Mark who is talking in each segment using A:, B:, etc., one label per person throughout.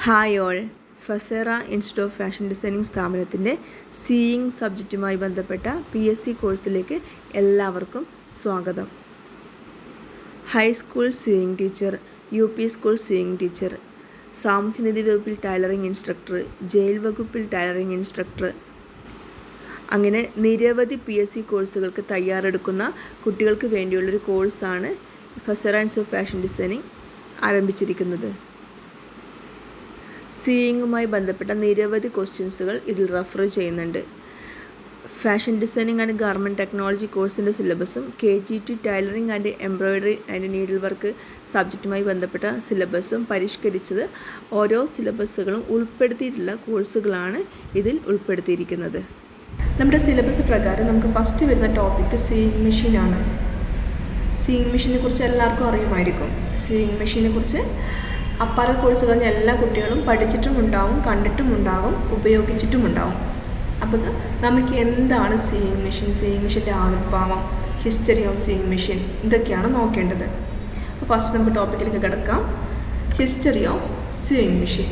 A: Hi all, Fasera institute of fashion designing സ്ഥാപനത്തിൻ്റെ sewing സബ്ജക്റ്റുമായി ബന്ധപ്പെട്ട PSC കോഴ്സിലേക്ക് എല്ലാവർക്കും സ്വാഗതം. High school sewing teacher, UP school sewing teacher, സാമൂഹ്യനീതി വകുപ്പിൽ ടൈലറിംഗ് ഇൻസ്ട്രക്ടർ, ജയിൽ വകുപ്പിൽ ടൈലറിംഗ് ഇൻസ്ട്രക്ടർ, അങ്ങനെ നിരവധി PSC കോഴ്സുകൾക്ക് തയ്യാറെടുക്കുന്ന കുട്ടികൾക്ക് വേണ്ടിയുള്ളൊരു കോഴ്സാണ് Fasera institute of fashion designing ആരംഭിച്ചിരിക്കുന്നത്. സീയിങ്ങുമായി ബന്ധപ്പെട്ട നിരവധി ക്വസ്റ്റ്യൻസുകൾ ഇതിൽ റെഫർ ചെയ്യുന്നുണ്ട്. Fashion designing and garment technology കോഴ്സിൻ്റെ സിലബസും KTET tailoring and embroidery and needle work സബ്ജക്റ്റുമായി ബന്ധപ്പെട്ട സിലബസും പരിഷ്കരിച്ചത് ഓരോ സിലബസുകളും ഉൾപ്പെടുത്തിയിട്ടുള്ള കോഴ്സുകളാണ് ഇതിൽ ഉൾപ്പെടുത്തിയിരിക്കുന്നത്. നമ്മുടെ സിലബസ് പ്രകാരം നമുക്ക് ഫസ്റ്റ് വരുന്ന ടോപ്പിക്ക് സീയിങ് മെഷീനാണ്. സീയിങ് മെഷീനെ കുറിച്ച് എല്ലാവർക്കും അറിയുമായിരിക്കും. സീയിങ് മെഷീനെ കുറിച്ച് അപ്പാറൽ കോഴ്സ് കഴിഞ്ഞ എല്ലാ കുട്ടികളും പഠിച്ചിട്ടുമുണ്ടാവും, കണ്ടിട്ടുമുണ്ടാവും, ഉപയോഗിച്ചിട്ടുമുണ്ടാവും. അപ്പോൾ നമുക്ക് എന്താണ് സീയിങ് മെഷീൻ, സീയിങ് മെഷീൻ്റെ ആവിർഭാവം, ഹിസ്റ്ററി ഓഫ് സീയിങ് മെഷീൻ, ഇതൊക്കെയാണ് നോക്കേണ്ടത്. അപ്പോൾ ഫസ്റ്റ് നമുക്ക് ടോപ്പിക്കിലേക്ക് കിടക്കാം. History of sewing machine.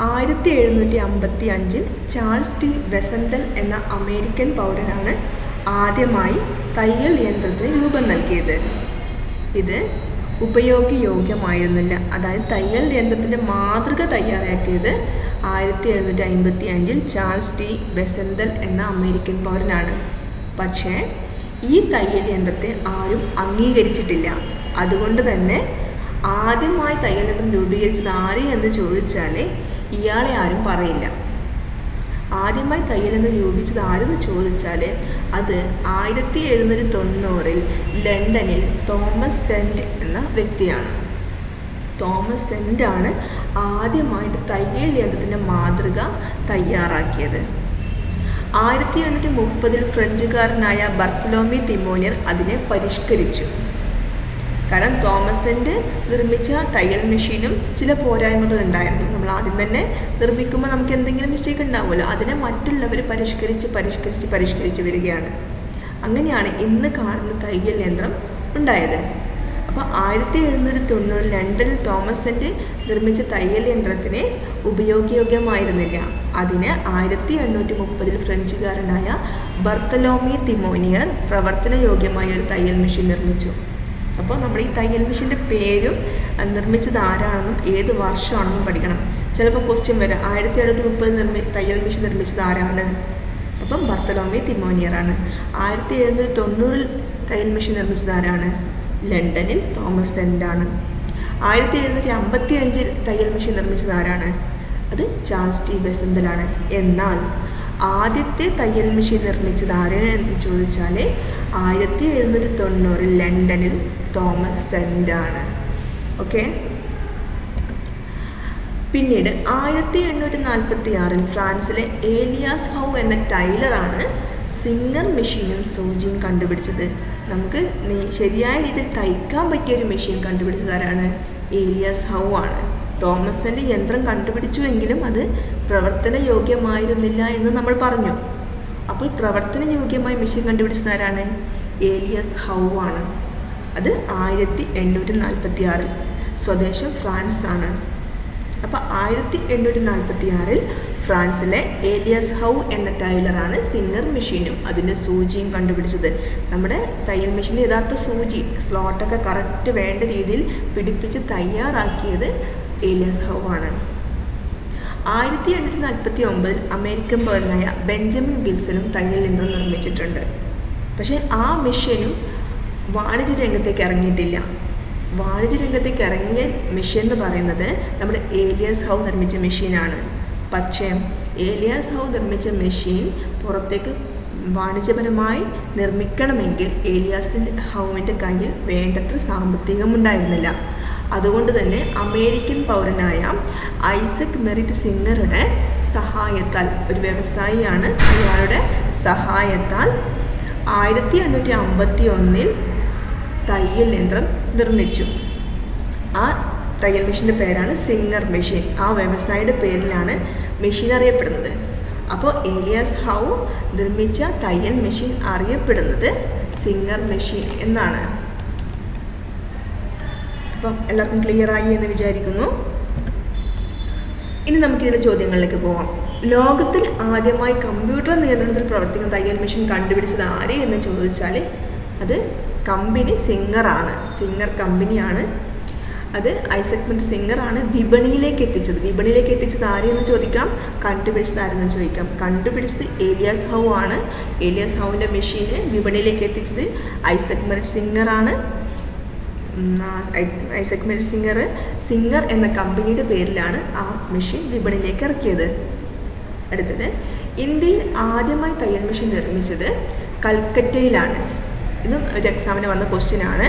A: 1755 Charles T Wiesenthal എന്ന അമേരിക്കൻ പൗരനാണ് ആദ്യമായി തയ്യൽ യന്ത്രത്തിന് രൂപം നൽകിയത്. ഇത് ഉപയോഗയോഗ്യമായിരുന്നില്ല. അതായത് തയ്യൽ യന്ത്രത്തിൻ്റെ മാതൃക തയ്യാറാക്കിയത് 1755 ചാൾസ് ടി വെസന്തൽ എന്ന അമേരിക്കൻ പൗരനാണ്. പക്ഷേ ഈ തയ്യൽ യന്ത്രത്തെ ആരും അംഗീകരിച്ചിട്ടില്ല. അതുകൊണ്ട് തന്നെ ആദ്യമായി തയ്യൽ യന്ത്രം രൂപീകരിച്ചത് ആര് എന്ന് ചോദിച്ചാൽ ഇയാളെ ആരും പറയില്ല. ആദ്യമായി തയ്യൽ യന്ത്രം രൂപീകരിച്ചത് ആരെന്ന് ചോദിച്ചാൽ അത് 1790 ലണ്ടനിൽ തോമസ് സെൻറ്റ് എന്ന വ്യക്തിയാണ്. തോമസ് സെൻറ്റാണ് ആദ്യമായിട്ട് തയ്യൽ യന്ത്രത്തിൻ്റെ മാതൃക തയ്യാറാക്കിയത്. 1830 ഫ്രഞ്ചുകാരനായ ബർത്തലോമി തിമോനിയർ അതിനെ പരിഷ്കരിച്ചു. കാരണം തോമസ് സെൻറ്റ് നിർമ്മിച്ച തയ്യൽ മെഷീനും ചില പോരായ്മകൾ ഉണ്ടായിരുന്നു. നമ്മൾ ആദ്യം തന്നെ നിർമ്മിക്കുമ്പോൾ നമുക്ക് എന്തെങ്കിലും മിസ്റ്റേക്ക് ഉണ്ടാവുമല്ലോ, അതിനെ മറ്റുള്ളവർ പരിഷ്കരിച്ച് വരികയാണ്. അങ്ങനെയാണ് ഇന്ന് കാണുന്ന തയ്യൽ യന്ത്രം ഉണ്ടായത്. അപ്പോൾ 1790 ലണ്ടനിൽ തോമസ് സെൻറ്റ് നിർമ്മിച്ച തയ്യൽ യന്ത്രത്തിന് ഉപയോഗയോഗ്യമായിരുന്നില്ല. അതിന് 1830 ഫ്രഞ്ചുകാരനായ ബർത്തലോമി തിമോനിയർ പ്രവർത്തനയോഗ്യമായ ഒരു തയ്യൽ മെഷീൻ നിർമ്മിച്ചു. അപ്പോൾ നമ്മൾ ഈ തയ്യൽ മെഷീൻ്റെ പേരും നിർമ്മിച്ചത് ആരാണെന്നും ഏത് വർഷമാണെന്നും പഠിക്കണം. ചിലപ്പോൾ ക്വസ്റ്റ്യൻ വരാം, 1730 തയ്യൽ മെഷീൻ നിർമ്മിച്ചത് ആരാണ്? അപ്പം ബർത്തലോമി തിമോനിയറാണ്. 1790 തയ്യൽ മെഷീൻ നിർമ്മിച്ചത് ആരാണ്? ലണ്ടനിൽ തോമസ് സെൻറ്റാണ്. 1755 തയ്യൽ മെഷീൻ നിർമ്മിച്ചത് ആരാണ്? അത് ചാൾസ് ടി വെസന്തലാണ്. എന്നാൽ ആദ്യത്തെ തയ്യൽ മെഷീൻ നിർമ്മിച്ചത് ആരാണ് എന്ന് ചോദിച്ചാൽ 1790 ലണ്ടനിൽ തോമസ് സെൻറ്റാണ്. ഓക്കെ. പിന്നീട് 1846 ഫ്രാൻസിലെ ഏലിയാസ് ഹൗ എന്ന ടൈലറാണ് സിംഗർ മെഷീനും സൂചിയും കണ്ടുപിടിച്ചത്. നമുക്ക് ശരിയായ രീതിയിൽ തയ്ക്കാൻ പറ്റിയൊരു മെഷീൻ കണ്ടുപിടിച്ചത് ആരാണ്? ഏലിയാസ് ഹൗ ആണ്. തോമസ് സെൻറ്റ് യന്ത്രം കണ്ടുപിടിച്ചുവെങ്കിലും അത് പ്രവർത്തനയോഗ്യമായിരുന്നില്ല എന്ന് നമ്മൾ പറഞ്ഞു. അപ്പോൾ പ്രവർത്തനയോഗ്യമായ മെഷീൻ കണ്ടുപിടിച്ചത് ആരാണ്? ഏലിയാസ് ഹൗ ആണ്. അത് 1846. സ്വദേശം ഫ്രാൻസ് ആണ്. അപ്പോൾ 1846 ഫ്രാൻസിലെ ഏലിയാസ് ഹൗ എന്ന ടൈലറാണ് സിംഗർ മെഷീനും അതിൻ്റെ സൂചിയും കണ്ടുപിടിച്ചത്. നമ്മുടെ തയ്യൽ മെഷീൻ്റെ യഥാർത്ഥ സൂചി സ്ലോട്ടൊക്കെ കറക്റ്റ് വേണ്ട രീതിയിൽ പിടിപ്പിച്ച് തയ്യാറാക്കിയത് ഏലിയാസ് ഹൗ ആണ്. 1849 അമേരിക്കൻ പൗരനായ ബെഞ്ചമിൻ വിൽസണും തയ്യൽ യന്ത്രം നിർമ്മിച്ചിട്ടുണ്ട്. പക്ഷേ ആ മെഷീനും വാണിജ്യ രംഗത്തേക്ക് ഇറങ്ങിയിട്ടില്ല. വാണിജ്യ രംഗത്തേക്ക് ഇറങ്ങിയ മെഷീൻ എന്ന് പറയുന്നത് നമ്മുടെ ഏലിയാസ് ഹൗ നിർമ്മിച്ച മെഷീനാണ്. പക്ഷേ ഏലിയാസ് ഹൗ നിർമ്മിച്ച മെഷീൻ പുറത്തേക്ക് വാണിജ്യപരമായി നിർമ്മിക്കണമെങ്കിൽ ഏലിയാസ് ഹൗവിൻ്റെ കയ്യിൽ വേണ്ടത്ര സാമ്പത്തികം ഉണ്ടായിരുന്നില്ല. അതുകൊണ്ട് തന്നെ അമേരിക്കൻ പൗരനായ ഐസക് മെറിറ്റ് സിംഗറുടെ സഹായത്താൽ, ഒരു വ്യവസായിയാണ്, അയാളുടെ സഹായത്താൽ 1851 തയ്യൽ യന്ത്രം നിർമ്മിച്ചു. ആ തയ്യൽ മെഷീൻ്റെ പേരാണ് സിംഗർ മെഷീൻ. ആ വ്യവസായിയുടെ പേരിലാണ് മെഷീൻ അറിയപ്പെടുന്നത്. അപ്പോൾ ഏലിയാസ് ഹൗ നിർമ്മിച്ച തയ്യൽ മെഷീൻ അറിയപ്പെടുന്നത് സിംഗർ മെഷീൻ എന്നാണ്. അപ്പം എല്ലാവർക്കും ക്ലിയർ ആയി എന്ന് വിചാരിക്കുന്നു. ഇനി നമുക്കിതിൻ്റെ ചോദ്യങ്ങളിലേക്ക് പോകാം. ലോകത്തിൽ ആദ്യമായി കമ്പ്യൂട്ടർ നിയന്ത്രണത്തിൽ പ്രവർത്തിക്കുന്ന തയ്യൽ മെഷീൻ കണ്ടുപിടിച്ചത് ആര് എന്ന് ചോദിച്ചാൽ അത് കമ്പനി സിംഗറാണ്. സിംഗർ കമ്പനിയാണ്. അത് ഐസക് സിംഗറാണ് വിപണിയിലേക്ക് എത്തിച്ചത് ആരെയെന്ന് ചോദിക്കാം, കണ്ടുപിടിച്ചത് ആരെന്ന് ചോദിക്കാം. കണ്ടുപിടിച്ചത് ഏലിയാസ് ഹൗ ആണ്. ഏലിയാസ് ഹൗവിൻ്റെ മെഷീന് വിപണിയിലേക്ക് എത്തിച്ചത് ഐസക് സിംഗറാണ്. ഐസക് സിംഗർ എന്ന കമ്പനിയുടെ പേരിലാണ് ആ മെഷീൻ വിപണിയിലേക്ക് ഇറക്കിയത്. അടുത്തത്, ഇന്ത്യയിൽ ആദ്യമായി തയ്യൽ മെഷീൻ നിർമ്മിച്ചത് കൽക്കറ്റയിലാണ്. ഇതും ഒരു എക്സാമിന് വന്ന ക്വസ്റ്റ്യൻ ആണ്.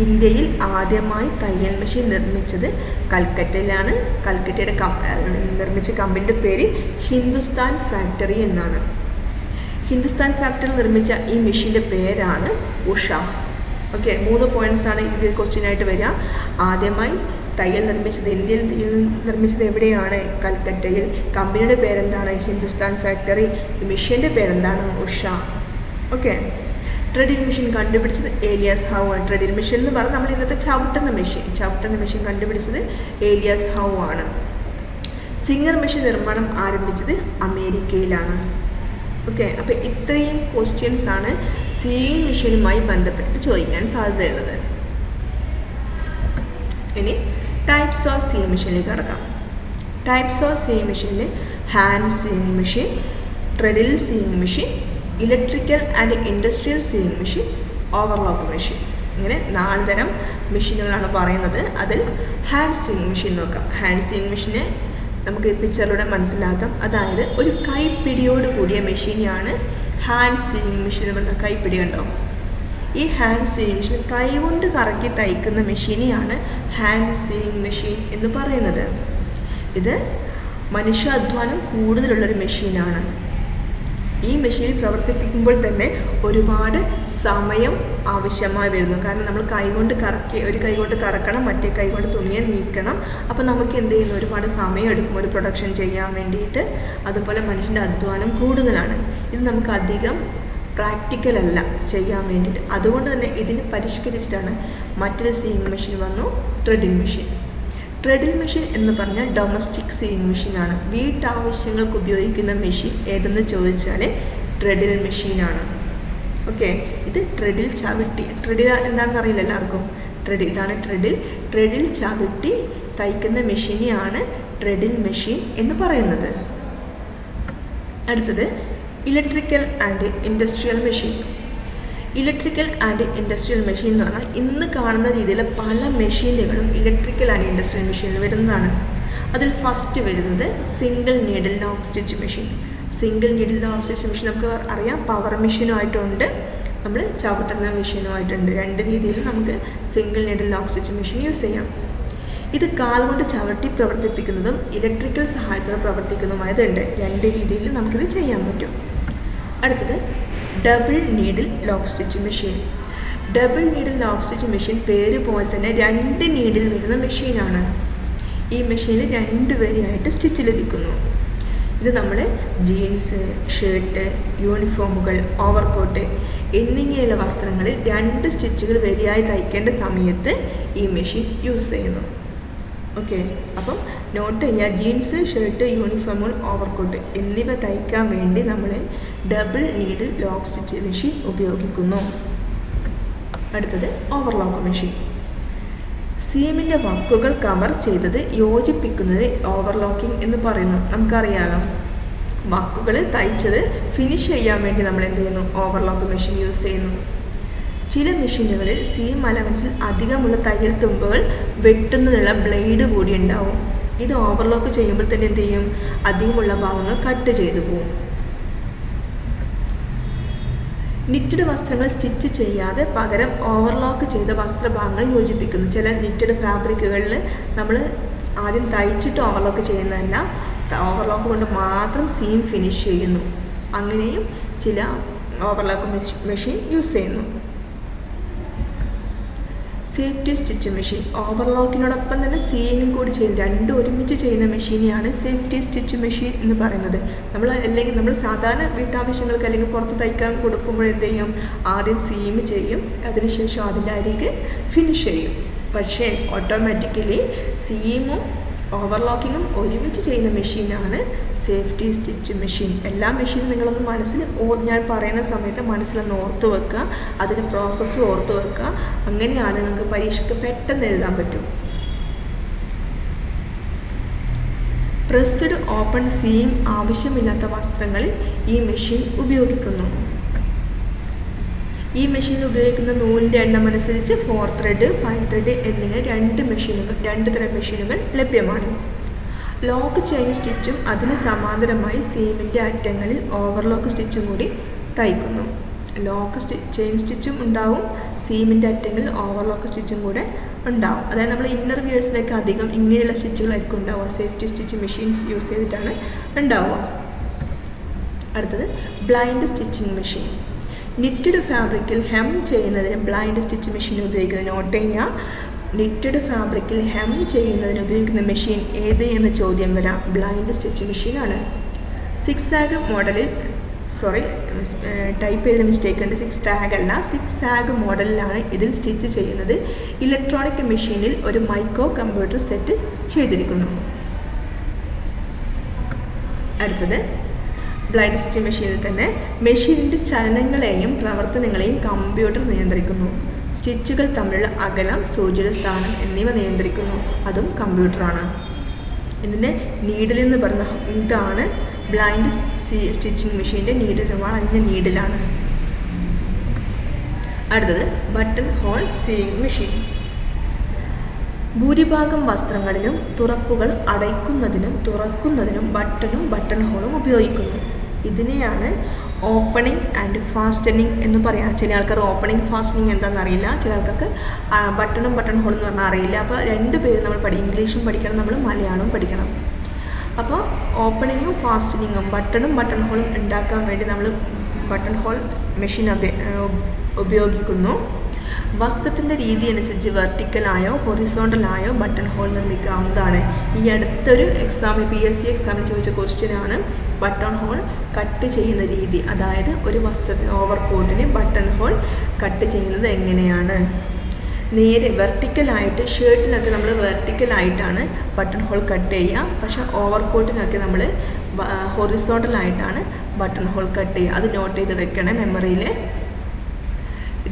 A: ഇന്ത്യയിൽ ആദ്യമായി തയ്യൽ മെഷീൻ നിർമ്മിച്ചത് കൽക്കറ്റയിലാണ്. കൽക്കറ്റയുടെ നിർമ്മിച്ച കമ്പനിയുടെ പേര് ഹിന്ദുസ്ഥാൻ ഫാക്ടറി എന്നാണ്. ഹിന്ദുസ്ഥാൻ ഫാക്ടറി നിർമ്മിച്ച ഈ മെഷീൻ്റെ പേരാണ് ഉഷ. ഓക്കെ, 3 പോയിന്റ്സ് ആണ് ഇതിൽ ക്വസ്റ്റ്യൻ ആയിട്ട് വരിക. ആദ്യമായി തയ്യൽ നിർമ്മിച്ചത് ഇന്ത്യയിൽ നിർമ്മിച്ചത് എവിടെയാണ്? കൽക്കറ്റയിൽ. കമ്പനിയുടെ പേരെന്താണ്? ഹിന്ദുസ്ഥാൻ ഫാക്ടറി. മെഷീൻ്റെ പേരെന്താണ്? ഉഷ. ഓക്കെ. ട്രെഡിൽ മെഷീൻ കണ്ടുപിടിച്ചത് ഏലിയാസ് ഹൗ ആണ്. ട്രെഡിൽ മെഷീൻ എന്ന് പറഞ്ഞാൽ നമ്മൾ ഇന്നത്തെ ചവിട്ടുന്ന മെഷീൻ കണ്ടുപിടിച്ചത് ഏലിയാസ് ഹൗ ആണ്. സിംഗർ മെഷീൻ നിർമ്മാണം ആരംഭിച്ചത് അമേരിക്കയിലാണ്. ഓക്കെ, അപ്പോൾ ഇത്രയും ക്വസ്റ്റ്യൻസ് ആണ് സീയിങ് മെഷീനുമായി ബന്ധപ്പെട്ട് ചോദിക്കാൻ സാധ്യതയുള്ളത്. ഇനി ടൈപ്സ് ഓഫ് സീയിങ് മെഷീനിലേക്ക് കടക്കാം. ടൈപ്സ് ഓഫ് സീയിങ് മെഷീനിൽ hand sewing machine, treadle sewing machine, electrical and industrial sewing machine, overlock machine. ഇങ്ങനെ 4 തരം മെഷീനുകളാണ് പറയുന്നത്. അതിൽ ഹാൻഡ് സീയിങ് മെഷീൻ നോക്കാം. ഹാൻഡ് സീയിങ് മെഷീനെ നമുക്ക് പിക്ചറിലൂടെ മനസ്സിലാക്കാം. അതായത് ഒരു കൈപ്പിടിയോട് കൂടിയ മെഷീനാണ് ഹാൻഡ് സീയിങ് മെഷീൻ എന്ന് പറഞ്ഞാൽ. കൈപ്പിടി കണ്ടോ? ഈ ഹാൻഡ് സീയിങ് മെഷീൻ കൈകൊണ്ട് കറക്കി തയ്ക്കുന്ന മെഷീനെയാണ് ഹാൻഡ് സീയിങ് മെഷീൻ എന്ന് പറയുന്നത്. ഇത് മനുഷ്യാധ്വാനം കൂടുതലുള്ളൊരു മെഷീനാണ്. ഈ മെഷീൻ പ്രവർത്തിപ്പിക്കുമ്പോൾ തന്നെ ഒരുപാട് സമയം ആവശ്യമായി വരുന്നു. കാരണം നമ്മൾ ഒരു കൈ കൊണ്ട് കറക്കണം, മറ്റേ കൈ കൊണ്ട് തുണിയെ നീക്കണം. അപ്പോൾ നമുക്ക് എന്ത് ചെയ്യുന്നു? ഒരുപാട് സമയം എടുക്കും ഒരു പ്രൊഡക്ഷൻ ചെയ്യാൻ വേണ്ടിയിട്ട്. അതുപോലെ മനുഷ്യൻ്റെ അധ്വാനം കൂടുതലാണ്. ഇത് നമുക്ക് അധികം പ്രാക്ടിക്കൽ അല്ല ചെയ്യാൻ വേണ്ടിയിട്ട്. അതുകൊണ്ട് തന്നെ ഇതിന് പരിഷ്കരിച്ചിട്ടാണ് മറ്റൊരു സീയിങ് മെഷീൻ വന്നു, ട്രെഡിൽ മെഷീൻ. ട്രെഡിൽ മെഷീൻ എന്ന് പറഞ്ഞാൽ ഡൊമസ്റ്റിക് സീയിങ് മെഷീനാണ്. വീട്ടാവശ്യങ്ങൾക്ക് ഉപയോഗിക്കുന്ന മെഷീൻ ഏതെന്ന് ചോദിച്ചാൽ ട്രെഡിൽ മെഷീനാണ്. ഓക്കെ, ഇത് ട്രെഡിൽ ചവിട്ടി, ട്രെഡിൽ എന്താണെന്ന് അറിയില്ല എല്ലാവർക്കും. ഇതാണ് ട്രെഡിൽ ചവിട്ടി തയ്ക്കുന്ന മെഷീനെയാണ് ട്രെഡിൽ മെഷീൻ എന്ന് പറയുന്നത്. അടുത്തത് electrical and industrial machine. Electrical and industrial machine എന്ന് പറഞ്ഞാൽ ഇന്ന് കാണുന്ന രീതിയിലെ പല മെഷീനുകളും ഇലക്ട്രിക്കൽ ആൻഡ് ഇൻഡസ്ട്രിയൽ മെഷീനിൽ വരുന്നതാണ്. അതിൽ ഫസ്റ്റ് വരുന്നത് single needle lock stitch machine. Single needle lock stitch machine നമുക്ക് അറിയാം, പവർ മെഷീനുമായിട്ടുണ്ട്, നമ്മൾ ചവിട്ടുന്ന മെഷീനുമായിട്ടുണ്ട്. 2 രീതിയിൽ നമുക്ക് single needle lock stitch machine use ചെയ്യാം. ഇത് കാൽ കൊണ്ട് ചവിട്ടി പ്രവർത്തിപ്പിക്കുന്നതും ഇലക്ട്രിക്കൽ സഹായത്തോടെ പ്രവർത്തിക്കുന്നതുമായതുണ്ട്. 2 രീതിയിൽ നമുക്കിത് ചെയ്യാൻ പറ്റും. അടുത്തത് double needle lock stitch machine. Double needle lock stitch machine പേര് പോലെ തന്നെ 2 നീഡിൽ വരുന്ന മെഷീനാണ്. ഈ മെഷീനിൽ 2 വരിയായിട്ട് സ്റ്റിച്ച് ലഭിക്കുന്നു. ഇത് നമ്മൾ ജീൻസ്, ഷർട്ട്, യൂണിഫോമുകൾ, ഓവർകോട്ട് എന്നിങ്ങനെയുള്ള വസ്ത്രങ്ങളിൽ 2 സ്റ്റിച്ചുകൾ വരിയായി തയ്ക്കേണ്ട സമയത്ത് ഈ മെഷീൻ യൂസ് ചെയ്യുന്നു. ഓക്കെ, അപ്പം നോട്ട് ചെയ്യുക, ജീൻസ്, ഷർട്ട്, യൂണിഫോമുകൾ, ഓവർകോട്ട് എന്നിവ തയ്ക്കാൻ വേണ്ടി നമ്മൾ double needle lock stitch machine ഉപയോഗിക്കുന്നു. അടുത്തത് ഓവർലോക്ക് മെഷീൻ. സീമിൻ്റെ വക്കുകൾ കവർ ചെയ്തത് യോജിപ്പിക്കുന്നത് ഓവർലോക്കിംഗ് എന്ന് പറയുന്നു. നമുക്കറിയാലോ, വക്കുകൾ തയ്ച്ചത് ഫിനിഷ് ചെയ്യാൻ വേണ്ടി നമ്മൾ എന്ത് ചെയ്യുന്നു? ഓവർലോക്ക് മെഷീൻ യൂസ് ചെയ്യുന്നു. ചില മെഷീനുകളിൽ സീം അലവൻസിൽ അധികമുള്ള തയ്യൽ തുമ്പുകൾ വെട്ടുന്നതിനുള്ള ബ്ലേഡ് കൂടി ഉണ്ടാവും. ഇത് ഓവർലോക്ക് ചെയ്യുമ്പോൾ തന്നെ എന്ത് ചെയ്യും? അധികമുള്ള ഭാഗങ്ങൾ കട്ട് ചെയ്തു പോകും. നിറ്റഡ് വസ്ത്രങ്ങൾ സ്റ്റിച്ച് ചെയ്യാതെ പകരം ഓവർലോക്ക് ചെയ്ത വസ്ത്രഭാഗങ്ങൾ യോജിപ്പിക്കുന്നു. ചില നിറ്റഡ് ഫാബ്രിക്കുകളിൽ നമ്മൾ ആദ്യം തയ്ച്ചിട്ട് ഓവർലോക്ക് ചെയ്യുന്നതല്ല, ഓവർലോക്ക് കൊണ്ട് മാത്രം സീം ഫിനിഷ് ചെയ്യുന്നു. അങ്ങനെയും ചില ഓവർലോക്ക് മെഷീൻ യൂസ് ചെയ്യുന്നു. Safety stitch machine. ഓവർലോക്കിനോടൊപ്പം തന്നെ സീയിങ്ങും കൂടി ചെയ്യും, 2 ഒരുമിച്ച് ചെയ്യുന്ന മെഷീനെയാണ് സേഫ്റ്റി സ്റ്റിച്ച് മെഷീൻ എന്ന് പറയുന്നത്. നമ്മൾ സാധാരണ വീട്ടാവശ്യങ്ങൾക്ക് അല്ലെങ്കിൽ പുറത്ത് തയ്ക്കാൻ കൊടുക്കുമ്പോൾ എന്ത് ചെയ്യും? ആദ്യം സീം ചെയ്യും, അതിനുശേഷം അതിൻ്റെ അരികെ ഫിനിഷ് ചെയ്യും. പക്ഷേ ഓട്ടോമാറ്റിക്കലി സീമും ഓവർലോക്കിങ്ങും ഒരുമിച്ച് ചെയ്യുന്ന മെഷീനാണ് സേഫ്റ്റി സ്റ്റിച്ച് മെഷീൻ. എല്ലാ മെഷീനും നിങ്ങളൊന്ന് മനസ്സിൽ ഞാൻ പറയുന്ന സമയത്ത് മനസ്സിലൊന്ന് ഓർത്ത് വെക്കുക, അതിൻ്റെ പ്രോസസ്സ് ഓർത്ത് വെക്കുക. അങ്ങനെയാണ് നിങ്ങൾക്ക് പരീക്ഷയ്ക്ക് പെട്ടെന്ന് എഴുതാൻ പറ്റും. പ്രസ്ഡ് ഓപ്പൺ സീയിങ് ആവശ്യമില്ലാത്ത വസ്ത്രങ്ങളിൽ ഈ മെഷീൻ ഉപയോഗിക്കുന്നു. ഈ മെഷീനിൽ ഉപയോഗിക്കുന്ന നൂലിൻ്റെ എണ്ണം അനുസരിച്ച് 4 ത്രെഡ്, 5 ത്രെഡ് എന്നിങ്ങനെ രണ്ട് തരം മെഷീനുകൾ ലഭ്യമാണ്. ലോക്ക് ചെയിൻ സ്റ്റിച്ചും അതിന് സമാന്തരമായി സീമിൻ്റെ അറ്റങ്ങളിൽ ഓവർലോക്ക് സ്റ്റിച്ചും കൂടി തയ്ക്കുന്നു. ലോക്ക് ചെയിൻ സ്റ്റിച്ചും ഉണ്ടാവും, സീമിൻ്റെ അറ്റങ്ങളിൽ ഓവർലോക്ക് സ്റ്റിച്ചും കൂടെ ഉണ്ടാവും. അതായത് നമ്മൾ ഇന്നർ വിയേഴ്സിലൊക്കെ അധികം ഇങ്ങനെയുള്ള സ്റ്റിച്ചുകളായിരിക്കും ഉണ്ടാവുക. സേഫ്റ്റി സ്റ്റിച്ച് മെഷീൻസ് യൂസ് ചെയ്തിട്ടാണ് ഉണ്ടാവുക. അടുത്തത് ബ്ലൈൻഡ് സ്റ്റിച്ചിങ് മെഷീൻ. നിറ്റഡ് ഫാബ്രിക്കിൽ ഹെം ചെയ്യുന്നതിന് ബ്ലൈൻഡ് സ്റ്റിച്ച് മെഷീൻ ഉപയോഗിക്കുന്ന നോട്ട് ചെയ്യുക. നിറ്റഡ് ഫാബ്രിക്കിൽ ഹെം ചെയ്യുന്നതിന് ഉപയോഗിക്കുന്ന മെഷീൻ ഏത് എന്ന ചോദ്യം വരാം. ബ്ലൈൻഡ് സ്റ്റിച്ച് മെഷീനാണ്. സിക്സാഗ് മോഡലിൽ ടൈപ്പ് ചെയ്ത മിസ്റ്റേക്ക് ഉണ്ട്. 6 ടാഗ് അല്ല, 6 മോഡലിലാണ് ഇതിൽ സ്റ്റിച്ച് ചെയ്യുന്നത്. ഇലക്ട്രോണിക് മെഷീനിൽ ഒരു മൈക്രോ കമ്പ്യൂട്ടർ സെറ്റ് ചെയ്തിരിക്കുന്നു. അടുത്തത് ബ്ലൈൻഡ് സ്റ്റിച്ച് മെഷീനിൽ തന്നെ മെഷീനിൻ്റെ ചലനങ്ങളെയും പ്രവർത്തനങ്ങളെയും കമ്പ്യൂട്ടർ നിയന്ത്രിക്കുന്നു. സ്റ്റിച്ചുകൾ തമ്മിലുള്ള അകലം, സൂചിയുടെ സ്ഥാനം എന്നിവ നിയന്ത്രിക്കുന്നു. അതും കമ്പ്യൂട്ടറാണ്. ഇതിൻ്റെ നീഡിൽ എന്ന് പറഞ്ഞ ഇതാണ് ബ്ലൈൻഡ് സ്റ്റിച്ചിങ് മെഷീൻ്റെ നീഡിൽ. വളഞ്ഞ നീഡിലാണ്. അടുത്തത് ബട്ടൺ ഹോൾ സീയിങ് മെഷീൻ. ഭൂരിഭാഗം വസ്ത്രങ്ങളിലും തുറപ്പുകൾ അടയ്ക്കുന്നതിനും തുറക്കുന്നതിനും ബട്ടൺ ഹോളും ഉപയോഗിക്കുന്നു. ഇതിനെയാണ് ഓപ്പണിംഗ് ആൻഡ് ഫാസ്റ്റനിങ് എന്ന് പറയാം. ചില ആൾക്കാർ ഓപ്പണിംഗ് ഫാസ്റ്റനിങ് എന്താണെന്ന് അറിയില്ല, ചില ആൾക്കാർക്ക് ബട്ടൺ ഹോൾ എന്ന് പറഞ്ഞാൽ അറിയില്ല. അപ്പോൾ രണ്ട് പേരും നമ്മൾ ഇംഗ്ലീഷും പഠിക്കണം, നമ്മൾ മലയാളവും പഠിക്കണം. അപ്പോൾ ഓപ്പണിങ്ങും ഫാസ്റ്റനിങ്ങും ബട്ടൺ ഹോളും ഉണ്ടാക്കാൻ വേണ്ടി നമ്മൾ ബട്ടൺ ഹോൾ മെഷീൻ ഉപയോഗിക്കുന്നു. വസ്ത്രത്തിൻ്റെ രീതി അനുസരിച്ച് വെർട്ടിക്കലായോ ഹൊറിസോണ്ടലായോ ബട്ടൺ ഹോൾ നിർമ്മിക്കാവുന്നതാണ്. ഈ അടുത്തൊരു എക്സാമിൽ PSC എക്സാമിൽ ചോദിച്ച ക്വസ്റ്റ്യനാണ് ബട്ടൺ ഹോൾ കട്ട് ചെയ്യുന്ന രീതി. അതായത് ഒരു വസ്ത്രത്തിന് ഓവർകോട്ടിന് ബട്ടൺ ഹോൾ കട്ട് ചെയ്യുന്നത് എങ്ങനെയാണ്. നേരെ വെർട്ടിക്കലായിട്ട് ഷർട്ടിനൊക്കെ നമ്മൾ വെർട്ടിക്കലായിട്ടാണ് ബട്ടൺ ഹോൾ കട്ട് ചെയ്യുക. പക്ഷേ ഓവർകോട്ടിനൊക്കെ നമ്മൾ ഹൊറിസോണ്ടലായിട്ടാണ് ബട്ടൺ ഹോൾ കട്ട് ചെയ്യുക. അത് നോട്ട് ചെയ്ത് വെക്കണം മെമ്മറിയിൽ.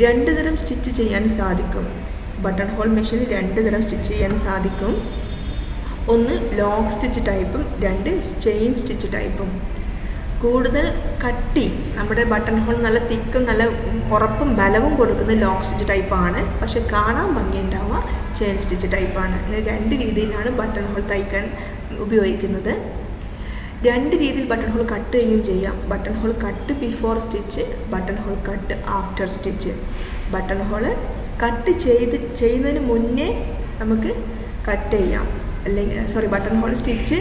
A: 2 തരം സ്റ്റിച്ച് ചെയ്യാൻ സാധിക്കും. ബട്ടൺ ഹോൾ മെഷീനിൽ 2 തരം സ്റ്റിച്ച് ചെയ്യാൻ സാധിക്കും. ഒന്ന് ലോക്ക് സ്റ്റിച്ച് ടൈപ്പും 2 ചെയിൻ സ്റ്റിച്ച് ടൈപ്പും. കൂടുതൽ കട്ടി, നമ്മുടെ ബട്ടൺ ഹോൾ നല്ല തിക്കും നല്ല ഉറപ്പും ബലവും കൊടുക്കുന്ന ലോക്ക് സ്റ്റിച്ച് ടൈപ്പാണ്. പക്ഷെ കാണാൻ ഭംഗിയുണ്ടാവുക ചെയിൻ സ്റ്റിച്ച് ടൈപ്പാണ്. ഇങ്ങനെ 2 രീതിയിലാണ് ബട്ടൺ ഹോൾ തയ്ക്കാൻ ഉപയോഗിക്കുന്നത്. 2 രീതിയിൽ ബട്ടൺ ഹോൾ കട്ട് ചെയ്യുകയും ചെയ്യാം. Button hole cut before stitch, button hole cut after stitch. Button hole cut ചെയ്യുന്നതിന് മുന്നേ നമുക്ക് കട്ട് ചെയ്യാം, അല്ലെങ്കിൽ ബട്ടൺ ഹോൾ സ്റ്റിച്ച്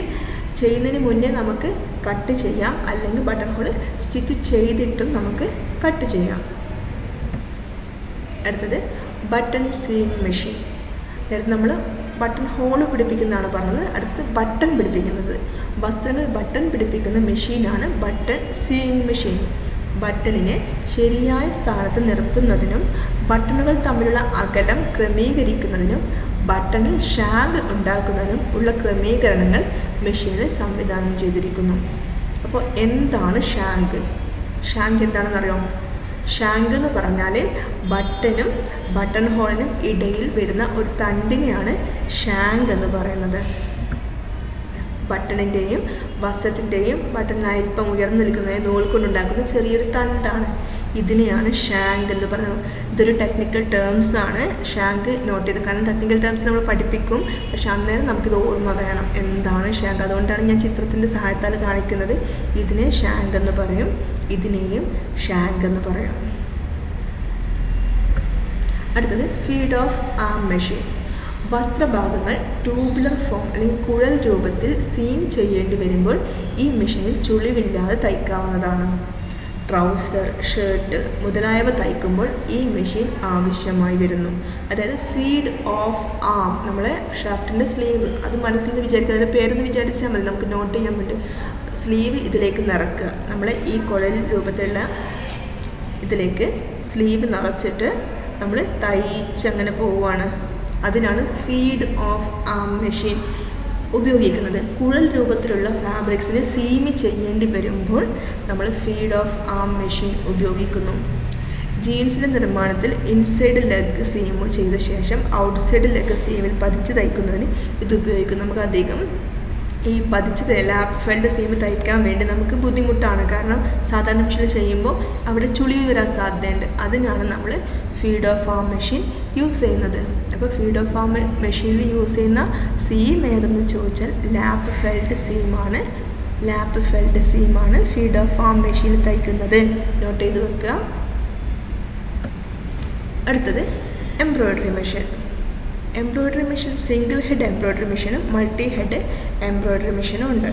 A: ചെയ്യുന്നതിന് മുന്നേ നമുക്ക് കട്ട് ചെയ്യാം, അല്ലെങ്കിൽ ബട്ടൺ ഹോൾ സ്റ്റിച്ച് ചെയ്തിട്ടും നമുക്ക് കട്ട് ചെയ്യാം. അടുത്തത് ബട്ടൺ സീയിങ് മെഷീൻ. നേരത്തെ നമ്മൾ ബട്ടൺ ഹോൾ പിടിപ്പിക്കുന്നതാണ് പറഞ്ഞത്. അടുത്ത് ബട്ടൺ പിടിപ്പിക്കുന്നത്. വസ്ത്രങ്ങൾ ബട്ടൺ പിടിപ്പിക്കുന്ന മെഷീനാണ് ബട്ടൺ സീയിങ് മെഷീൻ. ബട്ടണിനെ ശരിയായ സ്ഥാനത്ത് നിർത്തുന്നതിനും ബട്ടണുകൾ തമ്മിലുള്ള അകലം ക്രമീകരിക്കുന്നതിനും ബട്ടണിൽ ഷാങ്ക് ഉണ്ടാക്കുന്നതിനും ഉള്ള ക്രമീകരണങ്ങൾ മെഷീനിൽ സംവിധാനം ചെയ്തിരിക്കുന്നു. അപ്പോൾ എന്താണ് ഷാങ്ക്? ഷാങ്ക് എന്താണെന്ന് അറിയാമോ? ഷാങ്ക് എന്ന് പറഞ്ഞാൽ ബട്ടനും ബട്ടൺ ഹോളിനും ഇടയിൽ വരുന്ന ഒരു തണ്ടിനെയാണ് ഷാങ്ക് എന്ന് പറയുന്നത്. ബട്ടണിൻ്റെയും വസ്ത്രത്തിൻ്റെയും ബട്ടൺ അല്പം ഉയർന്നു നിൽക്കുന്ന നൂൽ കൊണ്ടുണ്ടാക്കുന്ന ചെറിയൊരു തണ്ടാണ്. ഇതിനെയാണ് ഷാങ്ക് എന്ന് പറയുന്നത്. ഇതൊരു ടെക്നിക്കൽ ടേംസ് ആണ്. ഷാങ്ക് നോട്ട് ചെയ്ത്, കാരണം ടെക്നിക്കൽ ടേംസ് നമ്മൾ പഠിപ്പിക്കും, പക്ഷെ അന്നേരം നമുക്കിത് ഓർമ്മ വേണം എന്താണ് ഷാങ്ക്. അതുകൊണ്ടാണ് ഞാൻ ചിത്രത്തിൻ്റെ സഹായത്താൽ കാണിക്കുന്നത്. ഇതിനെ ഷാങ്ക് എന്ന് പറയും, ഇതിനെയും ഷാങ്ക് എന്ന് പറയും. അടുത്തത് ഫീഡ് ഓഫ് ആം മെഷീൻ. വസ്ത്രഭാഗങ്ങൾ ട്യൂബുലർ ഫോം അല്ലെങ്കിൽ കുഴൽ രൂപത്തിൽ സീം ചെയ്യേണ്ടി വരുമ്പോൾ ഈ മെഷീനിൽ ചുളിവില്ലാതെ തയ്ക്കാവുന്നതാണ്. ട്രൗസർ, ഷർട്ട് മുതലായവ തയ്ക്കുമ്പോൾ ഈ മെഷീൻ ആവശ്യമായി വരുന്നു. അതായത് ഫീഡ് ഓഫ് ആം, നമ്മളെ ഷർട്ടിൻ്റെ സ്ലീവ്, അത് മനസ്സിൽ നിന്ന് വിചാരിക്കുക, അതിൻ്റെ പേരൊന്ന് വിചാരിച്ചാൽ മതി, നമുക്ക് നോട്ട് ചെയ്യാൻ പറ്റും. സ്ലീവ് ഇതിലേക്ക് നിറക്കുക, നമ്മളെ ഈ കുഴൽ രൂപത്തിലുള്ള ഇതിലേക്ക് സ്ലീവ് നിറച്ചിട്ട് നമ്മൾ തയ്ച്ചങ്ങനെ പോവുകയാണ്. അതിനാണ് ഫീഡ് ഓഫ് ആം മെഷീൻ. ഉപയോഗിക്കുന്നത്. കുഴൽ രൂപത്തിലുള്ള ഫാബ്രിക്സിന് സീമി ചെയ്യേണ്ടി വരുമ്പോൾ നമ്മൾ ഫീഡ് ഓഫ് ആം മെഷീൻ ഉപയോഗിക്കുന്നു. ജീൻസിൻ്റെ നിർമ്മാണത്തിൽ ഇൻസൈഡ് ലെഗ് സീം ചെയ്ത ശേഷം ഔട്ട്സൈഡ് ലെഗ് സീമിൽ പതിച്ച് തയ്ക്കുന്നതിന് ഇത് ഉപയോഗിക്കുന്നു. നമുക്ക് അധികം ഈ പതിച്ച് ലാപ്പ് ഫെൽഡ് സീം തയ്ക്കാൻ വേണ്ടി നമുക്ക് ബുദ്ധിമുട്ടാണ്. കാരണം സാധാരണ മെഷീനിൽ ചെയ്യുമ്പോൾ അവിടെ ചുളിവ് വരാൻ സാധ്യതയുണ്ട്. അതിനാണ് നമ്മൾ feed of arm machine use ചെയ്യുന്നത്. അപ്പോൾ ഫീഡ് ഓഫ് ആം മെഷീനിൽ യൂസ് ചെയ്യുന്ന സീം ഏതെന്ന് ചോദിച്ചാൽ ലാപ്പ് ഫെൽഡ് സീമാണ്. ലാപ്പ് ഫെൽഡ് സീമാണ് ഫീഡ് ഓഫ് ആം മെഷീനിൽ തയ്ക്കുന്നത്. നോട്ട് ചെയ്ത് വെക്കുക. അടുത്തത് embroidery machine. Embroidery machine single head embroidery മെഷീനും മൾട്ടി ഹെഡ് എംബ്രോയ്ഡറി മെഷീനും ഉണ്ട്.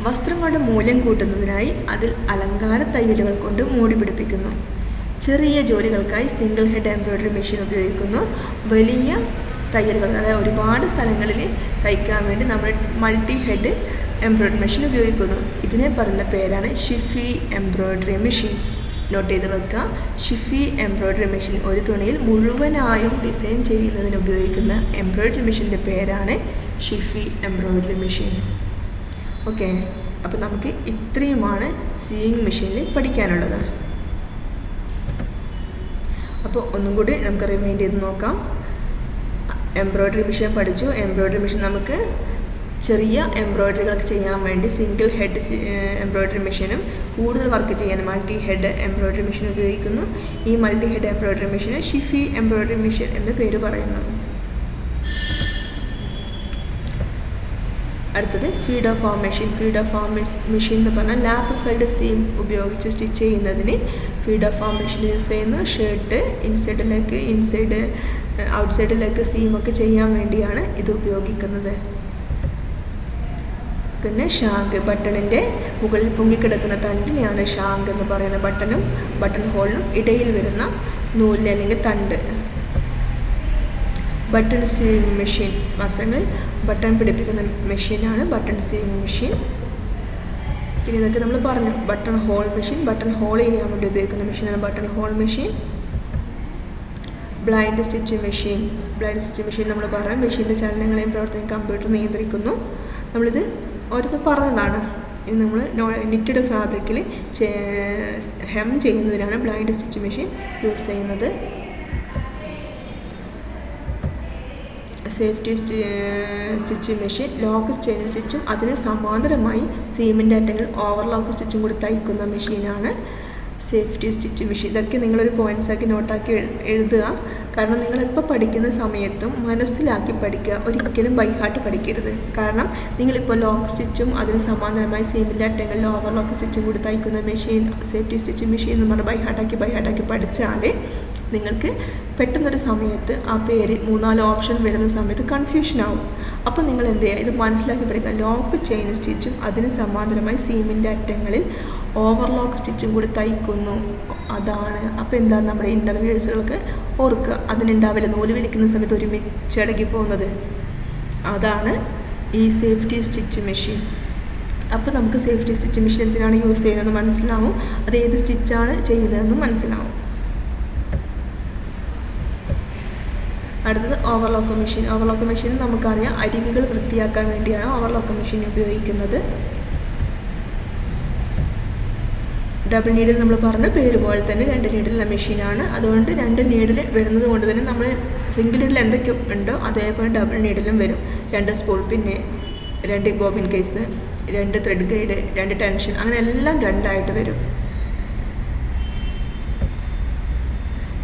A: വസ്ത്രങ്ങളുടെ മൂല്യം കൂട്ടുന്നതിനായി അതിൽ അലങ്കാര തയ്യലുകൾ കൊണ്ട് മൂടി പിടിപ്പിക്കുന്നു. ചെറിയ ജോലികൾക്കായി സിംഗിൾ ഹെഡ് എംബ്രോയ്ഡറി മെഷീൻ ഉപയോഗിക്കുന്നു. വലിയ തയ്യലുകൾ, അതായത് ഒരുപാട് സ്ഥലങ്ങളിൽ തയ്ക്കാൻ വേണ്ടി നമ്മൾ മൾട്ടി ഹെഡ് എംബ്രോയ്ഡറി മെഷീൻ ഉപയോഗിക്കുന്നു. ഇതിനെ പറയുന്ന പേരാണ് ഷിഫി എംബ്രോയ്ഡറി മെഷീൻ. നോട്ട് ചെയ്ത് വെക്കുക. ഷിഫി എംബ്രോയ്ഡറി മെഷീൻ ഒരു തുണിയിൽ മുഴുവനായും ഡിസൈൻ ചെയ്യുന്നതിന് ഉപയോഗിക്കുന്ന എംബ്രോയ്ഡറി മെഷീൻ്റെ പേരാണ് ഷിഫി എംബ്രോയ്ഡറി മെഷീൻ. ഓക്കെ, അപ്പോൾ നമുക്ക് ഇത്രയുമാണ് സീയിങ് മെഷീനിൽ പഠിക്കാനുള്ളത്. അപ്പോൾ ഒന്നും കൂടി നമുക്ക് റിമൈൻഡ് ചെയ്ത് നോക്കാം. എംബ്രോയ്ഡറി മെഷീൻ പഠിച്ചു. എംബ്രോയ്ഡറി മെഷീൻ നമുക്ക് ചെറിയ എംബ്രോയ്ഡറികൾ ചെയ്യാൻ വേണ്ടി സിംഗിൾ ഹെഡ് എംബ്രോയ്ഡറി മെഷീനും കൂടുതൽ വർക്ക് ചെയ്യാൻ മൾട്ടി ഹെഡ് എംബ്രോയ്ഡറി മെഷീൻ ഉപയോഗിക്കുന്നു. ഈ മൾട്ടി ഹെഡ് എംബ്രോയ്ഡറി മെഷീന് ഷിഫി എംബ്രോയ്ഡറി മെഷീൻ എന്ന് പേര് പറയുന്നു. അടുത്തത് feed of arm machine. Feed of arm machine എന്ന് പറഞ്ഞാൽ ലാപ്പ് ഫെൽഡ് സീം ഉപയോഗിച്ച് സ്റ്റിച്ച് ചെയ്യുന്നതിന് feed of arm machine use ചെയ്യുന്നു. Shirt inside leg, outside leg സീമൊക്കെ ചെയ്യാൻ വേണ്ടിയാണ് ഇത് ഉപയോഗിക്കുന്നത്. പിന്നെ ഷാങ്ക്, ബട്ടണിൻ്റെ മുകളിൽ പൊങ്ങിക്കിടക്കുന്ന തണ്ടിനെയാണ് ഷാങ്ക് എന്ന് പറയുന്നത്. ബട്ടണും ബട്ടൺ ഹോളിനും ഇടയിൽ വരുന്ന നൂല് അല്ലെങ്കിൽ തണ്ട്. ബട്ടൺ സീയിങ് മെഷീൻ, വസ്ത്രങ്ങളിൽ ബട്ടൺ പിടിപ്പിക്കുന്ന മെഷീനാണ് ബട്ടൺ സീയിങ് മെഷീൻ. പിന്നെ ഇതൊക്കെ നമ്മൾ പറഞ്ഞു. Button hole machine, button hole ചെയ്യാൻ വേണ്ടി ഉപയോഗിക്കുന്ന മെഷീനാണ് button hole machine. Blind stitch machine. Blind stitch machine നമ്മൾ പറയാം. മെഷീൻ്റെ ചലനങ്ങളെയും പ്രവർത്തനം കമ്പ്യൂട്ടർ നിയന്ത്രിക്കുന്നു. നമ്മളിത് ഓരോന്ന് പറഞ്ഞതാണ്. ഇത് നമ്മൾ നിറ്റഡ് ഫാബ്രിക്കിൽ ഹെം ചെയ്യുന്നതിനാണ് ബ്ലൈൻഡ് സ്റ്റിച്ച് മെഷീൻ യൂസ് ചെയ്യുന്നത്. Safety stitch machine lock chain സ്റ്റിച്ചും അതിന് സമാന്തരമായി സീമിൻ്റെ അറ്റങ്ങൾ ഓവർലോക്ക് സ്റ്റിച്ചും കൂടി തയ്ക്കുന്ന മെഷീനാണ് സേഫ്റ്റി സ്റ്റിച്ച് മെഷീൻ. ഇതൊക്കെ നിങ്ങളൊരു പോയിൻറ്റ്സാക്കി നോട്ടാക്കി എഴുതുക. കാരണം നിങ്ങളിപ്പോൾ പഠിക്കുന്ന സമയത്തും മനസ്സിലാക്കി പഠിക്കുക, ഒരിക്കലും ബൈ ഹാർട്ട് പഠിക്കരുത്. കാരണം നിങ്ങളിപ്പോൾ ലോക്ക് സ്റ്റിച്ചും അതിന് സമാന്തരമായി സീമിൻ്റെ അറ്റങ്ങളിൽ ഓവർലോക്ക് സ്റ്റിച്ചും കൂടി തയ്ക്കുന്ന മെഷീൻ സേഫ്റ്റി സ്റ്റിച്ച് മെഷീൻ എന്ന് പറഞ്ഞാൽ ബൈ ഹാർട്ടാക്കി പഠിച്ചാൽ നിങ്ങൾക്ക് പെട്ടെന്നൊരു സമയത്ത് ആ പേര് 3-4 ഓപ്ഷൻ വരുന്ന സമയത്ത് കൺഫ്യൂഷൻ ആവും. അപ്പോൾ നിങ്ങൾ എന്ത് ചെയ്യുക, ഇത് മനസ്സിലാക്കി പഠിക്കുക. ലോക്ക് ചെയിൻ സ്റ്റിച്ചും അതിന് സമാന്തരമായി സീമിൻ്റെ അറ്റങ്ങളിൽ ഓവർലോക്ക് സ്റ്റിച്ചും കൂടി തയ്ക്കുന്നു, അതാണ്. അപ്പോൾ എന്താ നമ്മുടെ ഇൻ്റർവ്യൂസുകൾക്ക് ഓർക്കുക, അതിനുണ്ടാവില്ല നൂല് വലിക്കുന്ന സമയത്ത് ഒരുമിച്ച് ഇടകി പോകുന്നത്, അതാണ് ഈ സേഫ്റ്റി സ്റ്റിച്ച് മെഷീൻ. അപ്പോൾ നമുക്ക് സേഫ്റ്റി സ്റ്റിച്ച് മെഷീൻ എന്തിനാണ് യൂസ് ചെയ്യുന്നതെന്ന് മനസ്സിലാവും, അത് ഏത് സ്റ്റിച്ചാണ് ചെയ്യുന്നതെന്നും മനസ്സിലാവും. അടുത്തത് ഓവർലോക്ക് മെഷീൻ. ഓവർലോക്ക് മെഷീൻ നമുക്കറിയാം അരികുകൾ വൃത്തിയാക്കാൻ വേണ്ടിയാണ് ഓവർലോക്ക് മെഷീൻ ഉപയോഗിക്കുന്നത്. ഡബിൾ നീഡിൽ നമ്മൾ പറഞ്ഞ പേര് പോലെ തന്നെ 2 നീഡിലുള്ള മെഷീനാണ്. അതുകൊണ്ട് 2 നീഡിൽ വരുന്നത് കൊണ്ട് തന്നെ നമ്മൾ സിംഗിൾ നീഡിൽ എന്തൊക്കെ ഉണ്ടോ അതേപോലെ ഡബിൾ നീഡിലും വരും. 2 സ്പൂൾ പിന്നെ 2 bobbin case, 2 thread guide, 2 tension, അങ്ങനെ എല്ലാം 2 ആയിട്ട് വരും.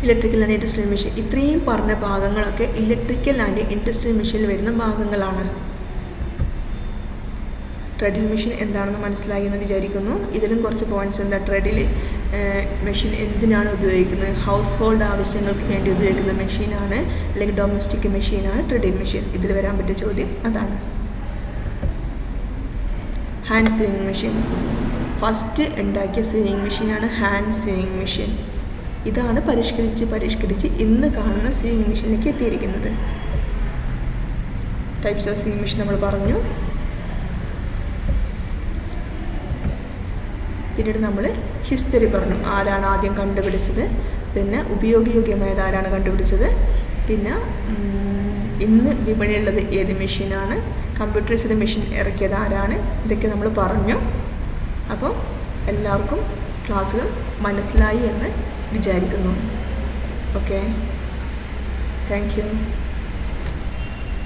A: Electrical and industrial machine. ഇത്രയും പറഞ്ഞ ഭാഗങ്ങളൊക്കെ ഇലക്ട്രിക്കൽ ആൻഡ് ഇൻഡസ്ട്രിയൽ മെഷീനിൽ വരുന്ന ഭാഗങ്ങളാണ്. ട്രെഡിൽ മെഷീൻ എന്താണെന്ന് മനസ്സിലായി എന്ന് വിചാരിക്കുന്നു. ഇതിലും കുറച്ച് പോയിന്റ്സ് എന്താ, ട്രെഡിൽ മെഷീൻ എന്തിനാണ് ഉപയോഗിക്കുന്നത്, ഹൗസ് ഹോൾഡ് ആവശ്യങ്ങൾക്ക് വേണ്ടി ഉപയോഗിക്കുന്ന മെഷീനാണ് അല്ലെങ്കിൽ ഡൊമസ്റ്റിക് മെഷീനാണ് ട്രെഡിൽ മെഷീൻ. ഇതിൽ വരാൻ പറ്റിയ ചോദ്യം അതാണ്. Hand swing machine. ഫസ്റ്റ് ഉണ്ടാക്കിയ സ്വിങ് മെഷീനാണ് ഹാൻഡ് സ്വിങ് മെഷീൻ. ഇതാണ് പരിഷ്കരിച്ച് ഇന്ന് കാണുന്ന സ്വിങ് മെഷീനിലേക്ക് എത്തിയിരിക്കുന്നത്. ടൈപ്സ് ഓഫ് സ്വിങ് മെഷീൻ നമ്മൾ പറഞ്ഞു. പിന്നീട് നമ്മൾ ഹിസ്റ്ററി പറഞ്ഞു, ആരാണ് ആദ്യം കണ്ടുപിടിച്ചത്, പിന്നെ ഉപയോഗയോഗ്യമായത് ആരാണ് കണ്ടുപിടിച്ചത്, പിന്നെ ഇന്ന് വിപണിയുള്ളത് ഏത് മെഷീനാണ്, കമ്പ്യൂട്ടറൈസ്ഡ് മെഷീൻ ഇറക്കിയത് ആരാണ്, ഇതൊക്കെ നമ്മൾ പറഞ്ഞു. അപ്പോൾ എല്ലാവർക്കും ക്ലാസ്സുകൾ മനസ്സിലായി എന്ന് വിചാരിക്കുന്നു. Okay, thank you.